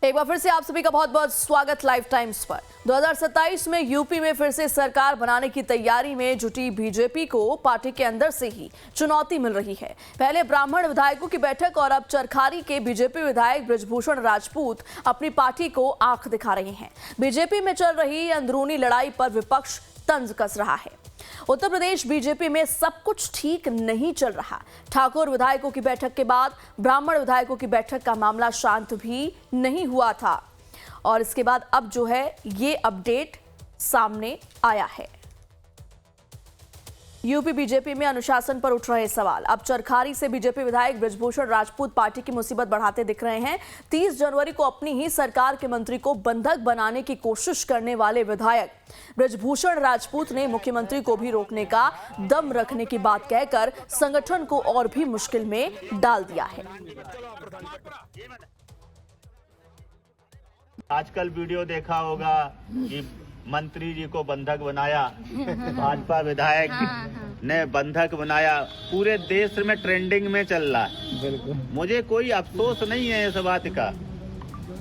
एक बार फिर से आप सभी का बहुत बहुत स्वागत लाइव टाइम्स पर। 2027 में यूपी में फिर से सरकार बनाने की तैयारी में जुटी बीजेपी को पार्टी के अंदर से ही चुनौती मिल रही है। पहले ब्राह्मण विधायकों की बैठक और अब चरखारी के बीजेपी विधायक बृजभूषण राजपूत अपनी पार्टी को आंख दिखा रहे हैं। बीजेपी में चल रही अंदरूनी लड़ाई पर विपक्ष तंज कस रहा है। उत्तर प्रदेश बीजेपी में सब कुछ ठीक नहीं चल रहा। ठाकुर विधायकों की बैठक के बाद ब्राह्मण विधायकों की बैठक का मामला शांत भी नहीं हुआ था और इसके बाद अब जो है ये अपडेट सामने आया है। यूपी बीजेपी में अनुशासन पर उठ रहे सवाल। अब चरखारी से बीजेपी विधायक बृजभूषण राजपूत पार्टी की मुसीबत बढ़ाते दिख रहे हैं। 30 जनवरी को अपनी ही सरकार के मंत्री को बंधक बनाने की कोशिश करने वाले विधायक बृजभूषण राजपूत ने मुख्यमंत्री को भी रोकने का दम रखने की बात कहकर संगठन को और भी मुश्किल में डाल दिया है। आजकल वीडियो देखा होगा कि मंत्री जी को बंधक बनाया, भाजपा विधायक ने बंधक बनाया, पूरे देश में ट्रेंडिंग में चल रहा है। बिल्कुल, मुझे कोई अफसोस नहीं है इस बात का।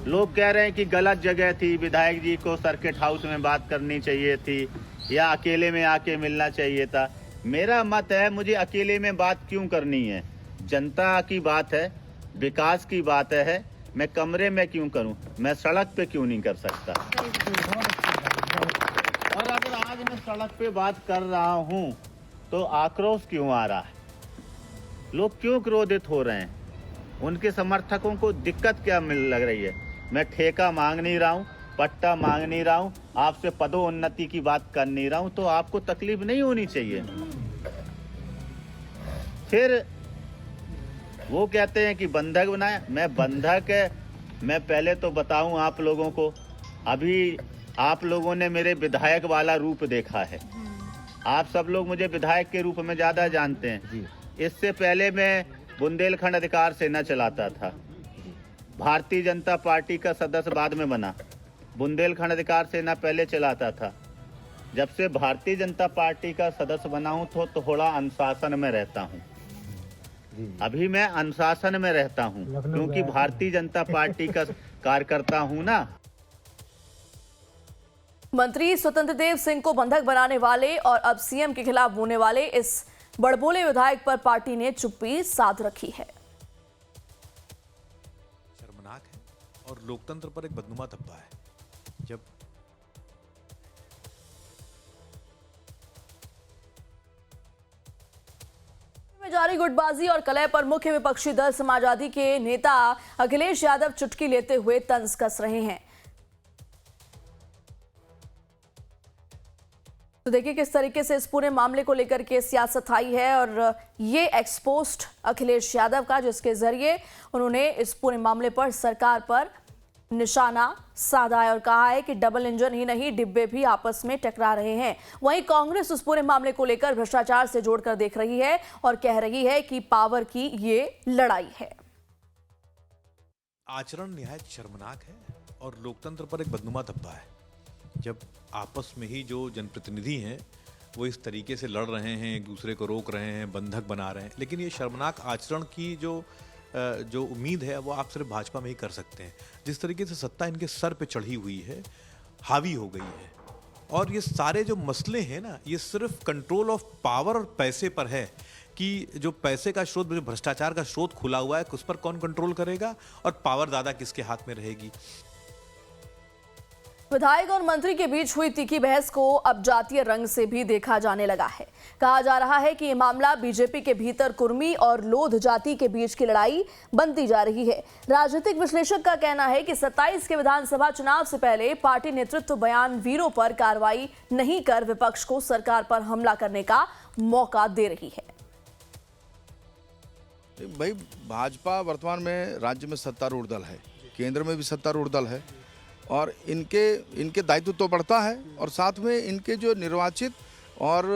लोग कह रहे हैं कि गलत जगह थी, विधायक जी को सर्किट हाउस में बात करनी चाहिए थी या अकेले में आके मिलना चाहिए था। मेरा मत है, मुझे अकेले में बात क्यों करनी है? जनता की बात है, विकास की बात है, मैं कमरे में क्यों करूं? मैं सड़क पे क्यों नहीं कर सकता? और अगर आज मैं सड़क पे बात कर रहा हूं तो आक्रोश क्यों आ रहा है? लोग क्यों क्रोधित हो रहे हैं? उनके समर्थकों को दिक्कत क्या लग रही है? मैं ठेका मांग नहीं रहा हूं, पट्टा मांग नहीं रहा हूं, आपसे पदोन्नति की बात कर नहीं रहा हूं, तो आपको तकलीफ नहीं होनी चाहिए। फिर वो कहते हैं कि बंधक बनाया। मैं बंधक है, मैं पहले तो बताऊं आप लोगों को, अभी आप लोगों ने मेरे विधायक वाला रूप देखा है। आप सब लोग मुझे विधायक के रूप में ज्यादा जानते हैं। इससे पहले मैं बुंदेलखंड अधिकार सेना चलाता था। भारतीय जनता पार्टी का सदस्य बाद में बना, बुंदेलखंड अधिकार सेना पहले चलाता था। जब से भारतीय जनता पार्टी का सदस्य बना हूं तो थोड़ा अनुशासन में रहता हूं। अभी मैं अनुशासन में रहता हूं क्योंकि भारतीय जनता पार्टी का कार्यकर्ता हूं ना। मंत्री स्वतंत्र देव सिंह को बंधक बनाने वाले और अब सीएम के खिलाफ बोलने वाले इस बड़बोले विधायक पर पार्टी ने चुप्पी साध रखी है। शर्मनाक है और लोकतंत्र पर एक बदनुमा धब्बा है। जब में जारी गुटबाजी और कलह पर मुख्य विपक्षी दल समाजवादी के नेता अखिलेश यादव चुटकी लेते हुए तंज कस रहे हैं। तो देखिए किस तरीके से इस पूरे मामले को लेकर के सियासत आई है और ये एक्सपोस्ट अखिलेश यादव का, जिसके जरिए उन्होंने इस पूरे मामले पर सरकार पर निशाना साधा है और कहा है कि डबल इंजन ही नहीं, डिब्बे भी आपस में टकरा रहे हैं। वहीं कांग्रेस उस पूरे मामले को लेकर भ्रष्टाचार से जोड़कर देख रही है और कह रही है कि पावर की ये लड़ाई है। आचरण निहायत शर्मनाक है और लोकतंत्र पर एक बदनुमा धब्बा है। जब आपस में ही जो जनप्रतिनिधि हैं वो इस तरीके से लड़ रहे हैं, एक दूसरे को रोक रहे हैं, बंधक बना रहे हैं, लेकिन ये शर्मनाक आचरण की जो उम्मीद है वो आप सिर्फ भाजपा में ही कर सकते हैं। जिस तरीके से सत्ता इनके सर पे चढ़ी हुई है, हावी हो गई है, और ये सारे जो मसले हैं ना, ये सिर्फ कंट्रोल ऑफ पावर और पैसे पर है कि जो पैसे का स्रोत, जो भ्रष्टाचार का स्रोत खुला हुआ है, उस पर कौन कंट्रोल करेगा और पावर ज़्यादा किसके हाथ में रहेगी। विधायक और मंत्री के बीच हुई तीखी बहस को अब जातीय रंग से भी देखा जाने लगा है। कहा जा रहा है कि ये मामला बीजेपी के भीतर कुर्मी और लोध जाति के बीच की लड़ाई बनती जा रही है। राजनीतिक विश्लेषक का कहना है कि 27 के विधानसभा चुनाव से पहले पार्टी नेतृत्व बयान वीरों पर कार्रवाई नहीं कर विपक्ष को सरकार पर हमला करने का मौका दे रही है। भाई, भाजपा वर्तमान में राज्य में सत्तारूढ़ दल है, केंद्र में भी सत्तारूढ़ दल है और इनके दायित्व तो बढ़ता है और साथ में इनके जो निर्वाचित और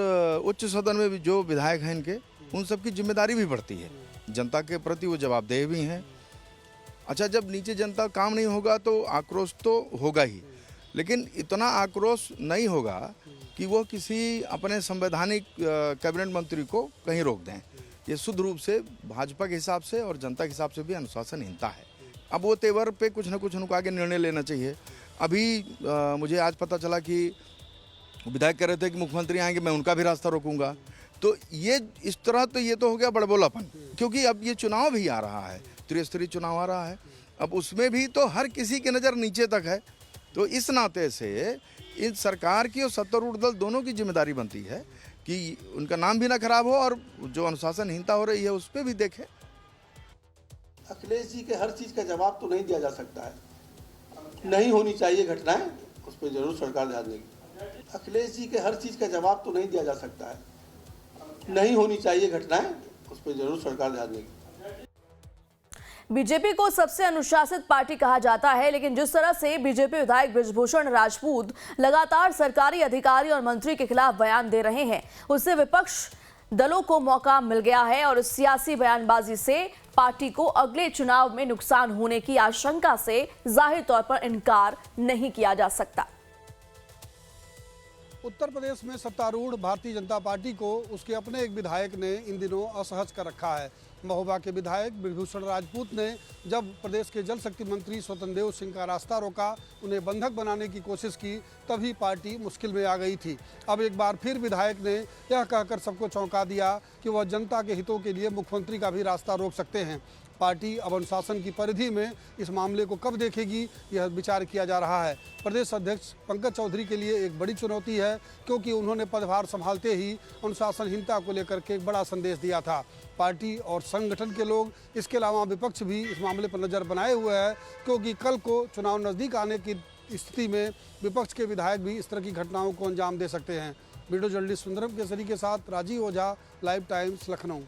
उच्च सदन में भी जो विधायक हैं इनके, उन सब की जिम्मेदारी भी बढ़ती है। जनता के प्रति वो जवाबदेह भी हैं। अच्छा, जब नीचे जनता काम नहीं होगा तो आक्रोश तो होगा ही, लेकिन इतना आक्रोश नहीं होगा कि वो किसी अपने संवैधानिक कैबिनेट मंत्री को कहीं रोक दें। ये शुद्ध रूप से भाजपा के हिसाब से और जनता के हिसाब से भी अनुशासनहीनता है। अब वो तेवर पे कुछ ना कुछ उनको आगे निर्णय लेना चाहिए। अभी मुझे आज पता चला कि विधायक कह रहे थे कि मुख्यमंत्री आएंगे, मैं उनका भी रास्ता रोकूंगा। तो ये इस तरह तो ये तो हो गया बड़बोलापन, क्योंकि अब ये चुनाव भी आ रहा है, त्रिस्तरीय चुनाव आ रहा है। अब उसमें भी तो हर किसी की नज़र नीचे तक है। तो इस नाते से इन सरकार की और सत्तारूढ़ दल दोनों की जिम्मेदारी बनती है कि उनका नाम भी ना खराब हो और जो अनुशासनहीनता हो रही है उस पर भी देखें। अखिलेश जी के हर चीज़ का जवाब तो नहीं दिया जा सकता है, नहीं होनी चाहिए घटनाएं, उस पर जरूर सरकार ध्यान देगी। अखिलेश जी के हर चीज़ का जवाब तो नहीं दिया जा सकता है, नहीं होनी चाहिए घटनाएं, उस पर जरूर सरकार ध्यान देगी। बीजेपी को सबसे अनुशासित पार्टी कहा जाता है, लेकिन जिस तरह से बीजेपी विधायक बृजभूषण राजपूत लगातार सरकारी अधिकारी और मंत्री के खिलाफ बयान दे रहे हैं, उससे विपक्ष दलों को मौका मिल गया है और इस सियासी बयानबाजी से पार्टी को अगले चुनाव में नुकसान होने की आशंका से जाहिर तौर पर इनकार नहीं किया जा सकता। उत्तर प्रदेश में सत्तारूढ़ भारतीय जनता पार्टी को उसके अपने एक विधायक ने इन दिनों असहज कर रखा है। महोबा के विधायक बृजभूषण राजपूत ने जब प्रदेश के जल शक्ति मंत्री स्वतंत्र देव सिंह का रास्ता रोका, उन्हें बंधक बनाने की कोशिश की, तभी पार्टी मुश्किल में आ गई थी। अब एक बार फिर विधायक ने यह कहकर सबको चौंका दिया कि वह जनता के हितों के लिए मुख्यमंत्री का भी रास्ता रोक सकते हैं। पार्टी अब अनुशासन की परिधि में इस मामले को कब देखेगी, यह विचार किया जा रहा है। प्रदेश अध्यक्ष पंकज चौधरी के लिए एक बड़ी चुनौती है, क्योंकि उन्होंने पदभार संभालते ही अनुशासनहीनता को लेकर के एक बड़ा संदेश दिया था। पार्टी और संगठन के लोग, इसके अलावा विपक्ष भी इस मामले पर नज़र बनाए हुए है, क्योंकि कल को चुनाव नज़दीक आने की स्थिति में विपक्ष के विधायक भी इस तरह की घटनाओं को अंजाम दे सकते हैं। वीडियो जर्नलिस्ट सुंदरम केसरी के साथ राजीव ओझा, लाइव टाइम्स, लखनऊ।